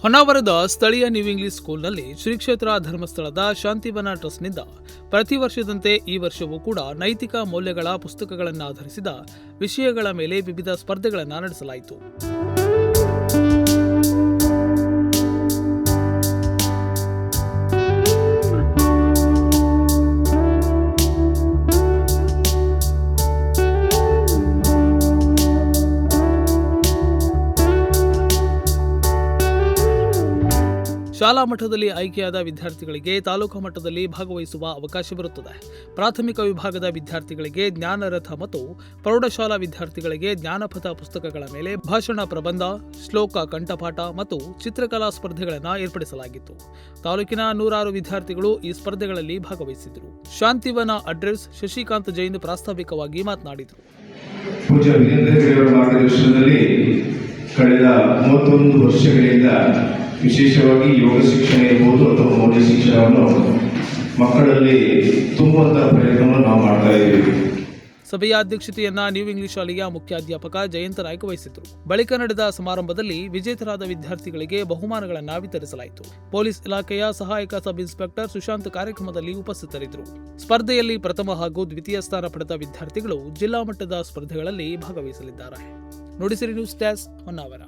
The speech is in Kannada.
ಹೊನ್ನಾವರದ ಸ್ಥಳೀಯ ನ್ಯೂ ಇಂಗ್ಲಿಷ್ ಸ್ಕೂಲ್ನಲ್ಲಿ ಶ್ರೀ ಕ್ಷೇತ್ರ ಧರ್ಮಸ್ಥಳದ ಶಾಂತಿವನ ಟ್ರಸ್ಟ್ನಿಂದ ಪ್ರತಿ ವರ್ಷದಂತೆ ಈ ವರ್ಷವೂ ಕೂಡ ನೈತಿಕ ಮೌಲ್ಯಗಳ ಪುಸ್ತಕಗಳನ್ನಾಧರಿಸಿದ ವಿಷಯಗಳ ಮೇಲೆ ವಿವಿಧ ಸ್ಪರ್ಧೆಗಳನ್ನು ನಡೆಸಲಾಯಿತು. ಶಾಲಾ ಮಟ್ಟದಲ್ಲಿ ಆಯ್ಕೆಯಾದ ವಿದ್ಯಾರ್ಥಿಗಳಿಗೆ ತಾಲೂಕು ಮಟ್ಟದಲ್ಲಿ ಭಾಗವಹಿಸುವ ಅವಕಾಶವಿರುತ್ತದೆ. ಪ್ರಾಥಮಿಕ ವಿಭಾಗದ ವಿದ್ಯಾರ್ಥಿಗಳಿಗೆ ಜ್ಞಾನರಥ ಮತ್ತು ಪ್ರೌಢಶಾಲಾ ವಿದ್ಯಾರ್ಥಿಗಳಿಗೆ ಜ್ಞಾನಪಥ ಪುಸ್ತಕಗಳ ಮೇಲೆ ಭಾಷಣ, ಪ್ರಬಂಧ, ಶ್ಲೋಕ ಕಂಠಪಾಠ ಮತ್ತು ಚಿತ್ರಕಲಾ ಸ್ಪರ್ಧೆಗಳನ್ನು ಏರ್ಪಡಿಸಲಾಗಿತ್ತು. ತಾಲೂಕಿನ 106 ವಿದ್ಯಾರ್ಥಿಗಳು ಈ ಸ್ಪರ್ಧೆಗಳಲ್ಲಿ ಭಾಗವಹಿಸಿದರು. ಶಾಂತಿವನ ಅಡ್ರೆಸ್ ಶಶಿಕಾಂತ್ ಜೈನ್ ಪ್ರಾಸ್ತಾವಿಕವಾಗಿ ಮಾತನಾಡಿದರು. ಕಳೆದ 31 ವರ್ಷಗಳಿಂದ ವಿಶೇಷವಾಗಿ ಯೋಗ ಶಿಕ್ಷಣ ಇರ್ಬೋದು ಅಥವಾ ಮೌಲ್ಯ ಶಿಕ್ಷಣವನ್ನು ಮಕ್ಕಳಲ್ಲಿ ತುಂಬುವಂತಹ ಪ್ರಯತ್ನವನ್ನು ನಾವು ಮಾಡ್ತಾ ಇದ್ದೀವಿ. ಸಭೆಯ ಅಧ್ಯಕ್ಷತೆಯನ್ನ ನ್ಯೂ ಇಂಗ್ಲಿಷ್ ಶಾಲೆಯ ಮುಖ್ಯಾಧ್ಯಾಪಕ ಜಯಂತ ನಾಯ್ಕ ವಹಿಸಿದ್ರು. ಬಳಿಕ ನಡೆದ ಸಮಾರಂಭದಲ್ಲಿ ವಿಜೇತರಾದ ವಿದ್ಯಾರ್ಥಿಗಳಿಗೆ ಬಹುಮಾನಗಳನ್ನು ವಿತರಿಸಲಾಯಿತು. ಪೊಲೀಸ್ ಇಲಾಖೆಯ ಸಹಾಯಕ ಸಬ್ ಇನ್ಸ್ಪೆಕ್ಟರ್ ಸುಶಾಂತ್ ಕಾರ್ಯಕ್ರಮದಲ್ಲಿ ಉಪಸ್ಥಿತರಿದ್ದರು. ಸ್ಪರ್ಧೆಯಲ್ಲಿ ಪ್ರಥಮ ಹಾಗೂ ದ್ವಿತೀಯ ಸ್ಥಾನ ಪಡೆದ ವಿದ್ಯಾರ್ಥಿಗಳು ಜಿಲ್ಲಾ ಮಟ್ಟದ ಸ್ಪರ್ಧೆಗಳಲ್ಲಿ ಭಾಗವಹಿಸಲಿದ್ದಾರೆ. Nudisiri news desk, Honnavar.